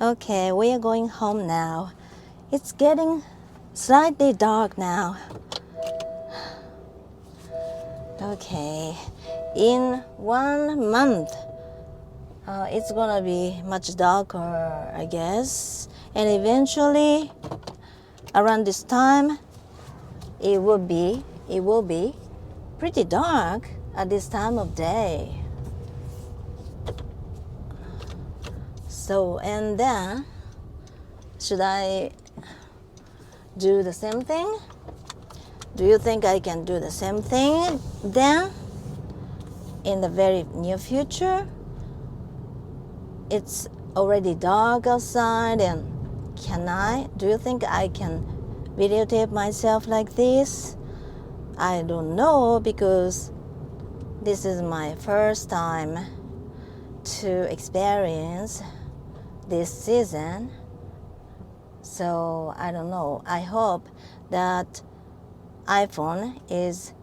Okay, we are going home now. It's getting slightly dark now. Okay, in 1 month, it's gonna be much darker, I guess. And eventually, around this time, it will be pretty dark at this time of day. So, and then, should I do the same thing? Do you think I can do the same thing then? In the very near future? It's already dark outside, and do you think I can videotape myself like this? I don't know, because this is my first time to experience this season. So I don't know. I hope that iPhone is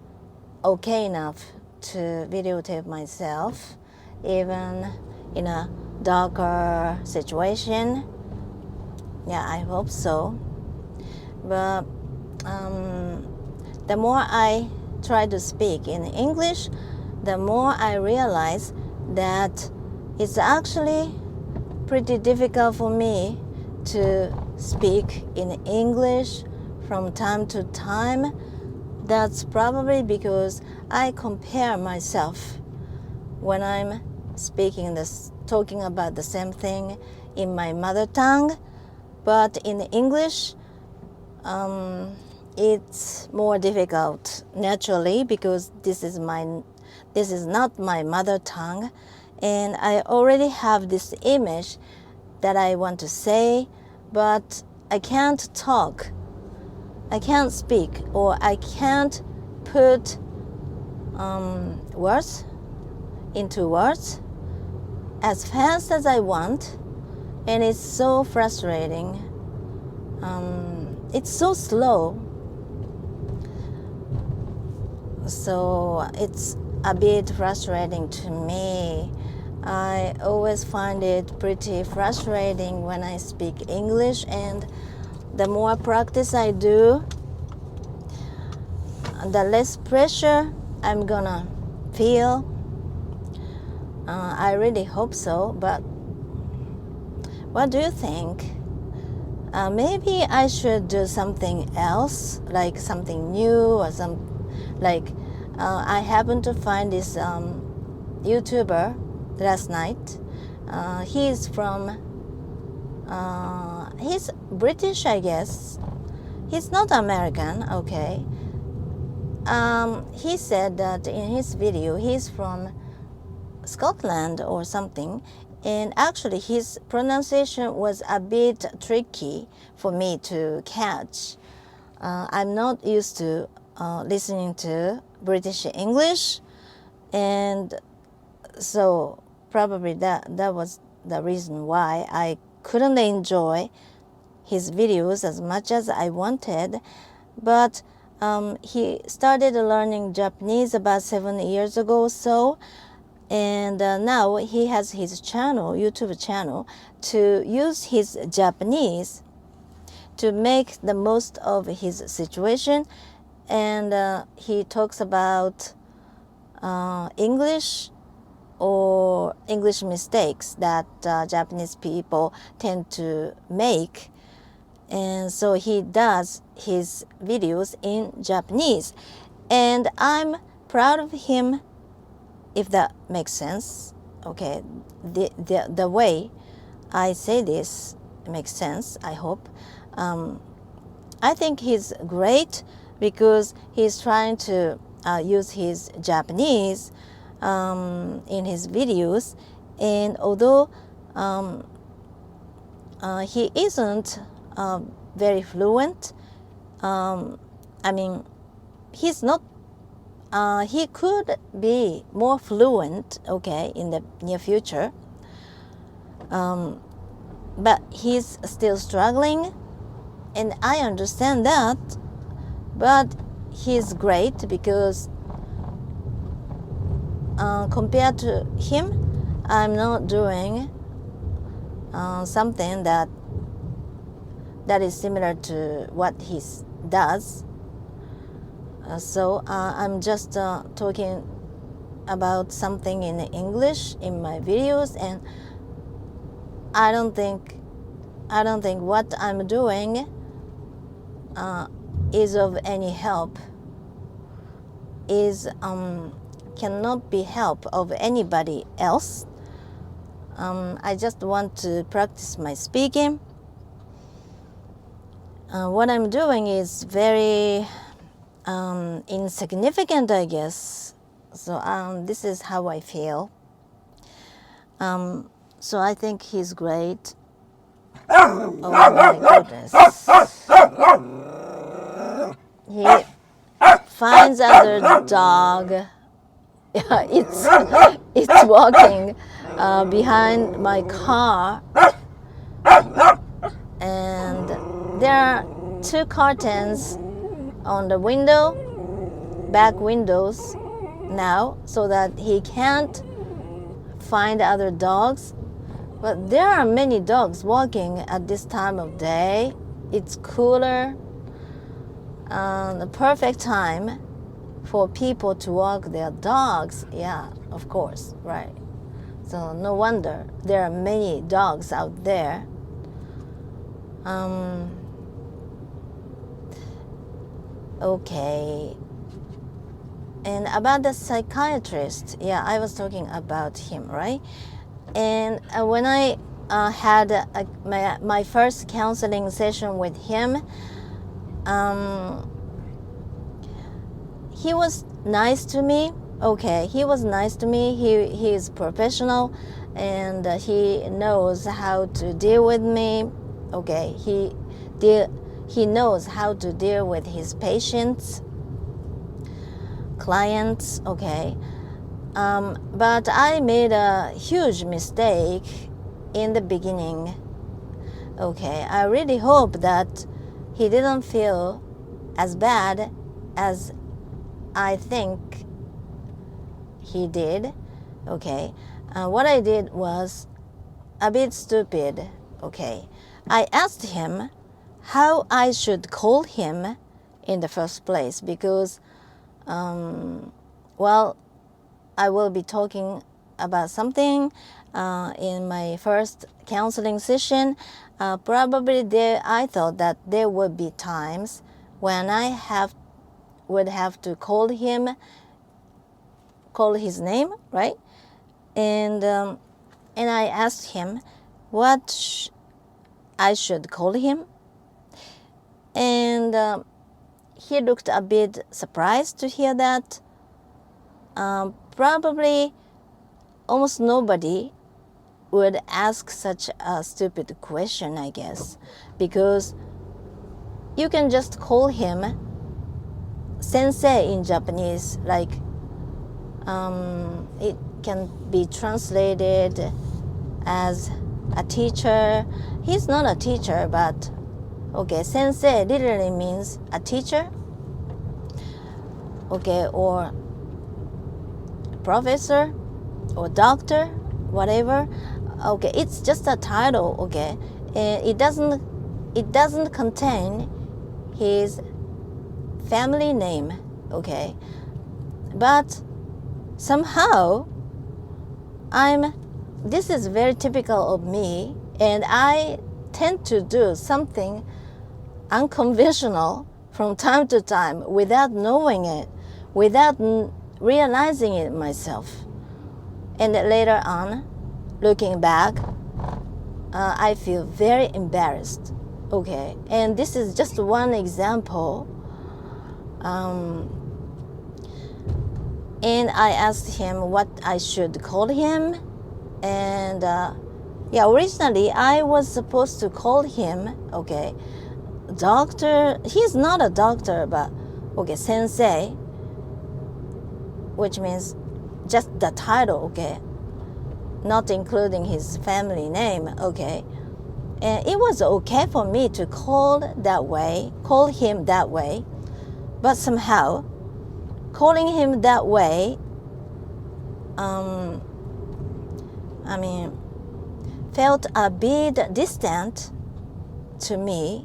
okay enough to videotape myself even in a darker situation. Yeah, I hope so. But the more I try to speak in English, the more I realize that it's actually pretty difficult for me to speak in English from time to time. That's probably because I compare myself when I'm talking about the same thing in my mother tongue, but in English, it's more difficult naturally, because this is not my mother tongue, and I already have this image that I want to say, but I can't talk. I can't speak, or I can't put words into words as fast as I want, and it's so frustrating. It's so slow, so it's a bit frustrating to me. I always find it pretty frustrating when I speak English, and the more practice I do, the less pressure I'm gonna feel. I really hope so, but what do you think? Maybe I should do something else, like something new, or I happened to find this YouTuber last night. He's British, I guess. He's not American, okay. He said that in his video he's from Scotland or something, and actually his pronunciation was a bit tricky for me to catch. I'm not used to listening to British English, and so probably that was the reason why I couldn't enjoy his videos as much as I wanted. But he started learning Japanese about 7 years ago or so, and now he has his YouTube channel, to use his Japanese to make the most of his situation. And he talks about English or English mistakes that Japanese people tend to make. And so he does his videos in Japanese. And I'm proud of him, if that makes sense. Okay, the way I say this makes sense, I hope. I think he's great, because he's trying to use his Japanese in his videos. And although he isn't very fluent, he's not. He could be more fluent, okay, in the near future. But he's still struggling, and I understand that. But he's great, because compared to him, I'm not doing something that is similar to what he does. So I'm just talking about something in English in my videos, and I don't think what I'm doing is of any help, cannot be help of anybody else. I just want to practice my speaking. What I'm doing is very insignificant, I guess. So this is how I feel. So I think he's great. Oh my goodness. He finds other dog. Yeah, it's walking behind my car, and there are 2 curtains on the back windows now, so that he can't find other dogs. But there are many dogs walking at this time of day. It's cooler, the perfect time for people to walk their dogs. Yeah, of course, right. So no wonder there are many dogs out there. Okay. And about the psychiatrist, yeah, I was talking about him, right? And when I had my first counseling session with him, he was nice to me. Okay, he was nice to me. He is professional, and he knows how to deal with me. Okay, he knows how to deal with his patients, clients. Okay, but I made a huge mistake in the beginning. Okay, I really hope that he didn't feel as bad as I think he did. Okay, what I did was a bit stupid. Okay, I asked him how I should call him in the first place, because well, I will be talking about something in my first counseling session. Probably I thought that there would be times when I would have to call his name, right? And I asked him what I should call him, and he looked a bit surprised to hear that. Probably almost nobody would ask such a stupid question, I guess, because you can just call him sensei in Japanese, like it can be translated as a teacher. He's not a teacher, but okay, sensei literally means a teacher, okay, or professor or doctor, whatever. Okay, it's just a title. Okay, and it doesn't contain his family name. Okay, but somehow this is very typical of me, and I tend to do something unconventional from time to time without knowing it, without realizing it myself. And later on, looking back, I feel very embarrassed. Okay, and this is just one example. And I asked him what I should call him, and yeah, originally I was supposed to call him, okay, doctor. He's not a doctor, but okay, sensei, which means just the title, okay, not including his family name, okay. And it was okay for me to call him that way, but somehow calling him that felt a bit distant to me,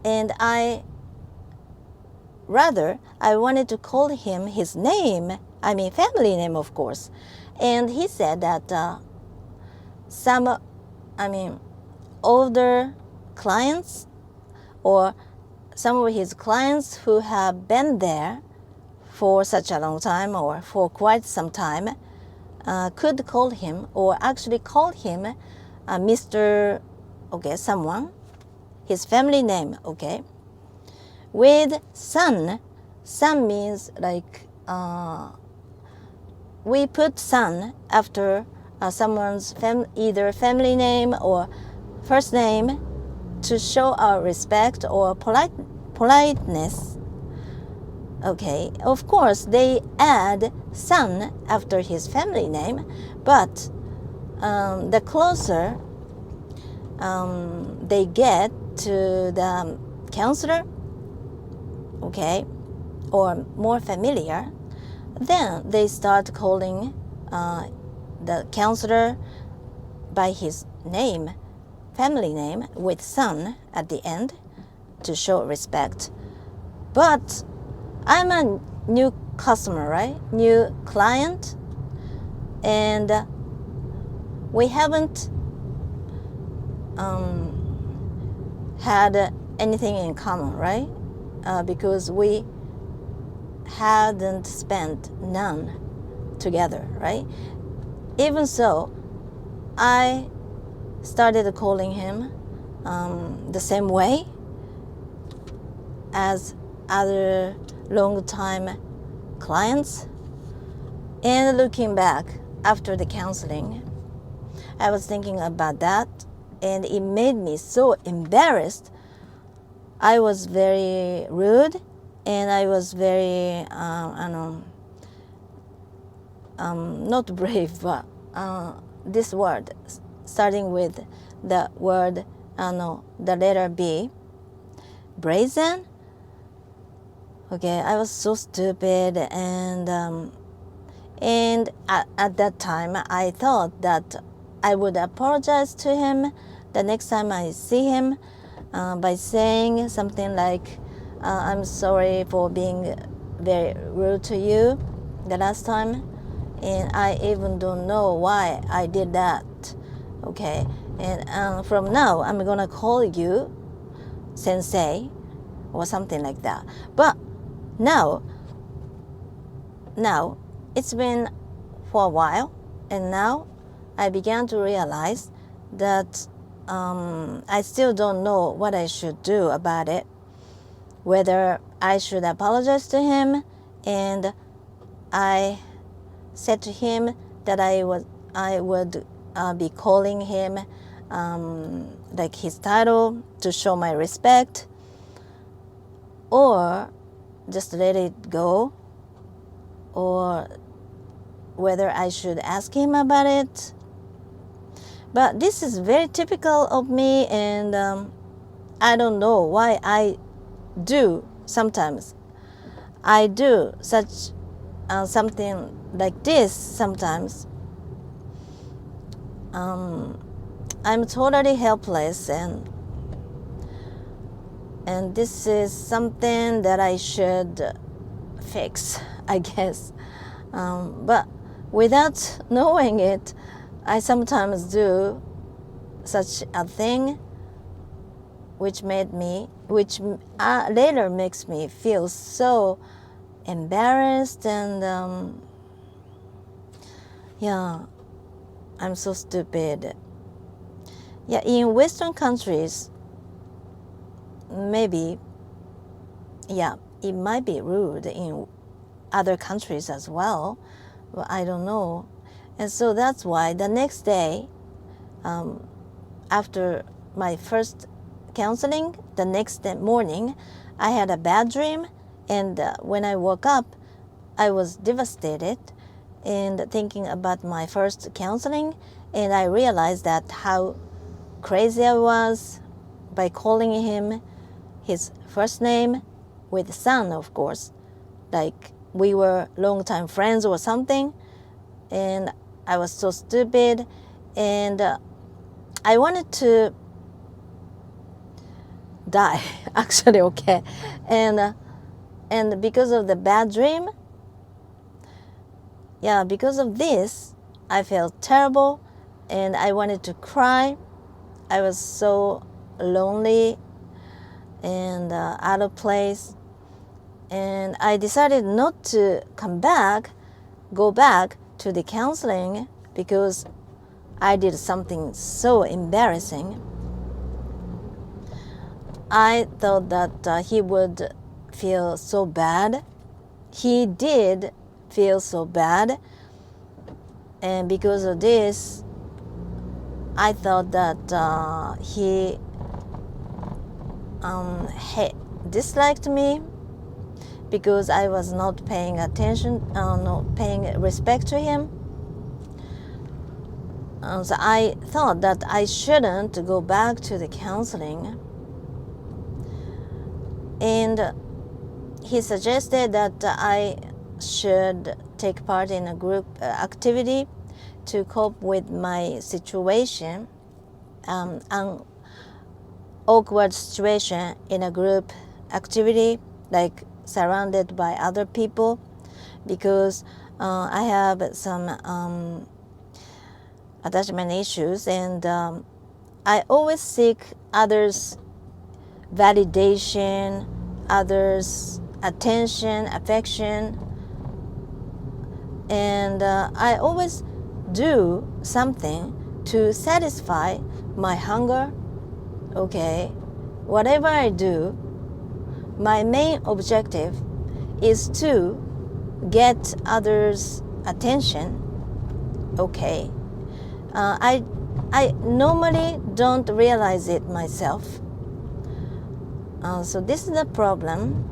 and I wanted to call him his name, family name, of course. And he said that some older clients, or some of his clients who have been there for such a long time or for quite some time, could call him, or actually call him Mr. someone, his family name, with son. Son means like we put son after someone's either family name or first name to show our respect or politeness. Of course, they add son after his family name, but the closer they get to the counselor, or more familiar, then they start calling the counselor by his name, family name, with son at the end to show respect. But I'm a new customer, right? New client, and we haven't had anything in common, right? Because we hadn't spent none together, right? Even so, I started calling him the same way as other long-time clients. And looking back after the counseling, I was thinking about that, and it made me so embarrassed. I was very rude, and I was very, not brave, but this word, starting with the word, the letter B, brazen. I was so stupid, and at that time I thought that I would apologize to him the next time I see him by saying something like, I'm sorry for being very rude to you the last time, and I even don't know why I did that. And from now I'm gonna call you sensei or something like that. But now it's been for a while, and now I began to realize that I still don't know what I should do about it, whether I should apologize to him. And I said to him that I would be calling him like his title to show my respect, or just let it go, or whether I should ask him about it. But this is very typical of me, and I don't know why I do sometimes. I do such something like this sometimes. I'm totally helpless, and this is something that I should fix, I guess. But without knowing it, I sometimes do such a thing, which later makes me feel so embarrassed, and I'm so stupid. In Western countries, maybe, it might be rude in other countries as well, but I don't know. And so that's why the next day, after my first counseling, the next morning, I had a bad dream, and when I woke up, I was devastated and thinking about my first counseling, and I realized that how crazy I was by calling him his first name with son, of course, like we were longtime friends or something. And I was so stupid, and I wanted to die actually, okay, and because of the bad dream, yeah, because of this, I felt terrible and I wanted to cry. I was so lonely and out of place, and I decided not to go back to the counseling because I did something so embarrassing. I thought that he would feel so bad. He did feel so bad, and because of this, I thought that he disliked me because I was not paying attention, not paying respect to him. So I thought that I shouldn't go back to the counseling. And he suggested that I should take part in a group activity to cope with my situation, an awkward situation in a group activity, like surrounded by other people, because I have some attachment issues, and I always seek others' validation, others' attention, affection, and I always do something to satisfy my hunger. Okay, whatever I do, my main objective is to get others' attention. Okay, I normally don't realize it myself. So this is the problem.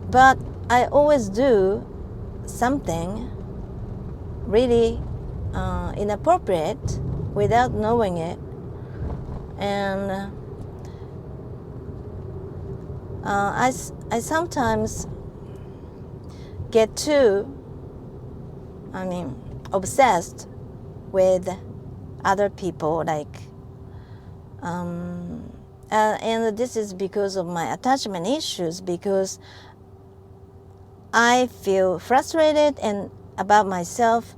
But I always do something really inappropriate without knowing it, and I sometimes get too, obsessed with other people, like, and this is because of my attachment issues, because I feel frustrated and about myself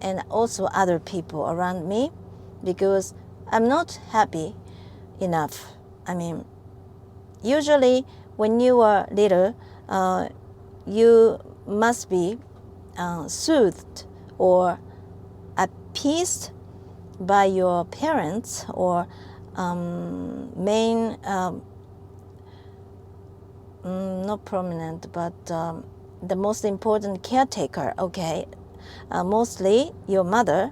and also other people around me because I'm not happy enough. Usually when you are little, you must be soothed or appeased by your parents or not prominent, but the most important caretaker, okay, mostly your mother,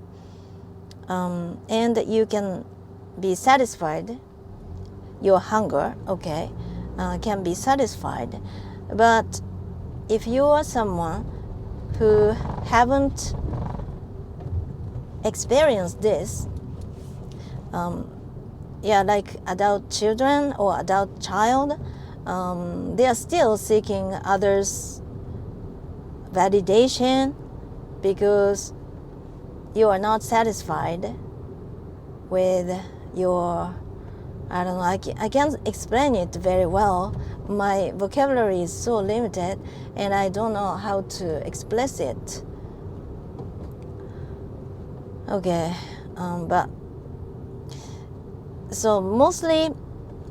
and you can be satisfied, your hunger, okay, can be satisfied. But if you are someone who haven't experienced this, like adult children or adult child, they are still seeking others' validation because you are not satisfied with your, I don't know, I can't explain it very well. My vocabulary is so limited and I don't know how to express it. Okay, but so mostly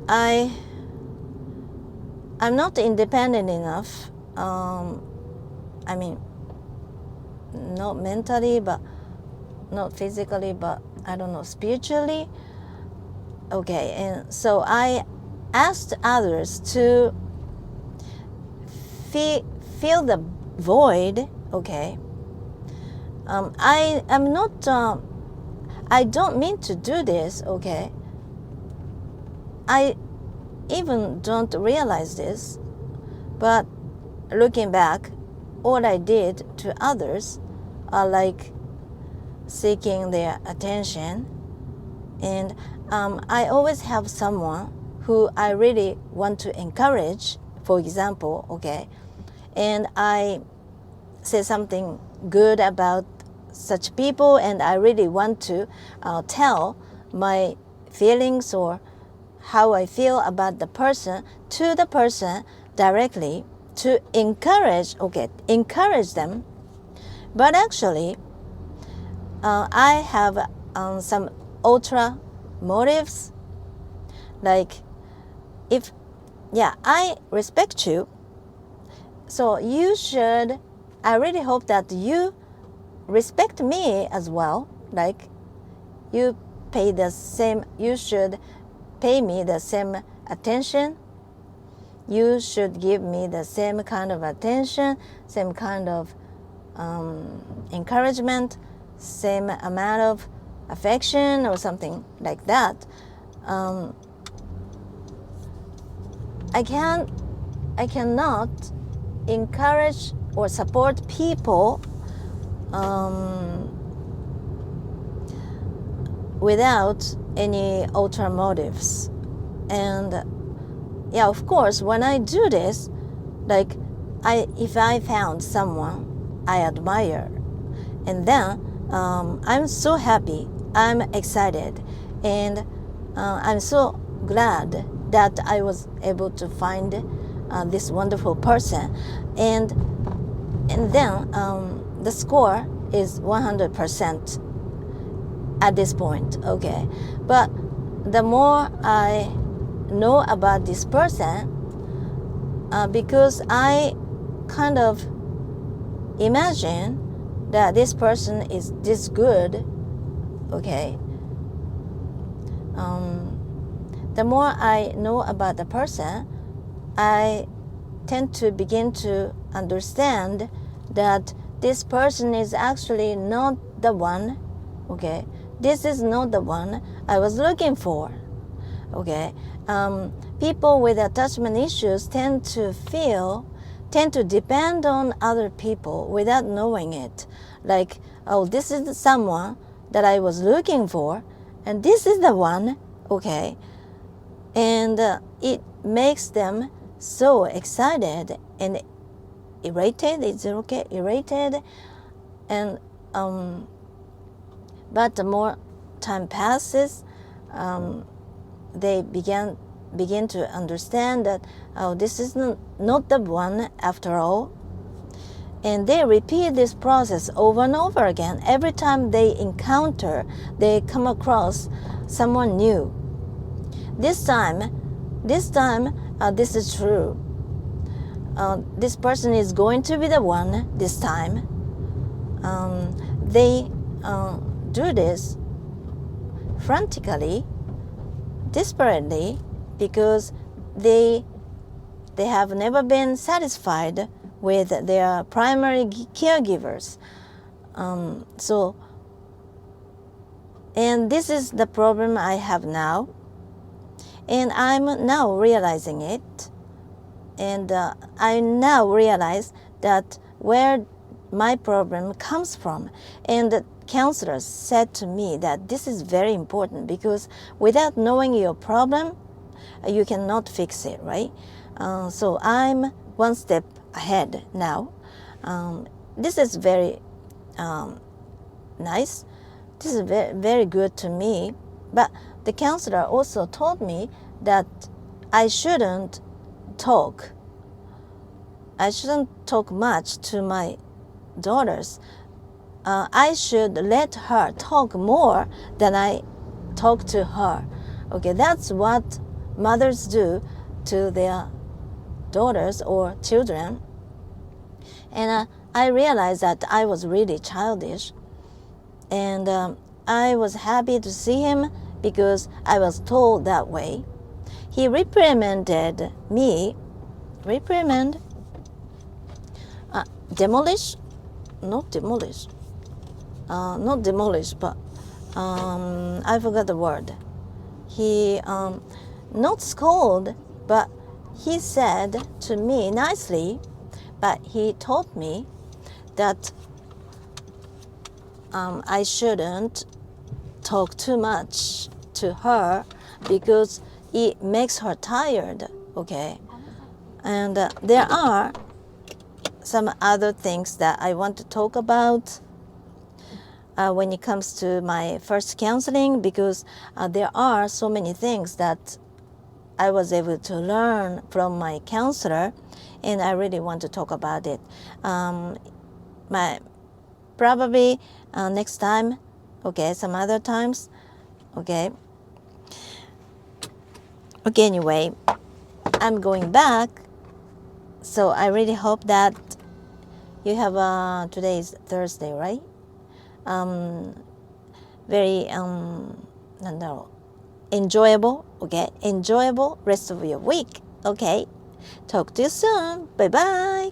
I'm not independent enough. Not mentally, but not physically, but I don't know, spiritually. Okay, and so I asked others to fill the void. Okay, I am not. I don't mean to do this. Okay, I even don't realize this, but looking back, all I did to others are like seeking their attention, and I always have someone who I really want to encourage, for example, okay, and I say something good about such people, and I really want to tell my feelings or how I feel about the person to the person directly to encourage them. But actually, I have some ultra motives, like if I respect you, so you should, I really hope that you respect me as well, like you should pay me the same attention. You should give me the same kind of attention, same kind of encouragement, same amount of affection or something like that. I cannot encourage or support people without any ulterior motives. And of course, when I do this, like if I found someone I admire, and then I'm so happy, I'm excited, and I'm so glad that I was able to find this wonderful person, and then the score is 100% at this point, okay? But the more I know about this person, because I kind of imagine that this person is this good, okay? The more I know about the person, I tend to begin to understand that this person is actually not the one, okay? This is not the one I was looking for, okay? People with attachment issues tend to depend on other people without knowing it. Like, oh, this is someone that I was looking for, and this is the one, okay? And it makes them so excited and irritated. Is it okay? Irritated. And but the more time passes, they begin to understand that, oh, this is not the one after all. And they repeat this process over and over again. Every time they come across someone new. This time, this is true. This person is going to be the one this time. They do this frantically, desperately, because they have never been satisfied with their primary caregivers. And this is the problem I have now. And I'm now realizing it. And I now realize that where my problem comes from. And the counselors said to me that this is very important, because without knowing your problem, you cannot fix it, right? So I'm one step ahead now. This is very nice. This is very, very good to me. But the counselor also told me that I shouldn't talk much to my daughters. I should let her talk more than I talk to her. Okay, that's what mothers do to their daughters or children. And I realized that I was really childish. And I was happy to see him because I was told that way. He reprimanded me. Demolish? Not demolish. Not demolish, but I forgot the word. He not scold, but he said to me nicely, but he told me that I shouldn't talk too much to her because it makes her tired, okay? And there are some other things that I want to talk about. when it comes to my first counseling, because there are so many things that I was able to learn from my counselor, and I really want to talk about it. Probably next time, okay, some other times, okay. Okay, anyway, I'm going back, so I really hope that you have today is Thursday, right? Very なんだろう enjoyable, okay, enjoyable rest of your week, okay. Talk to you soon. Bye bye.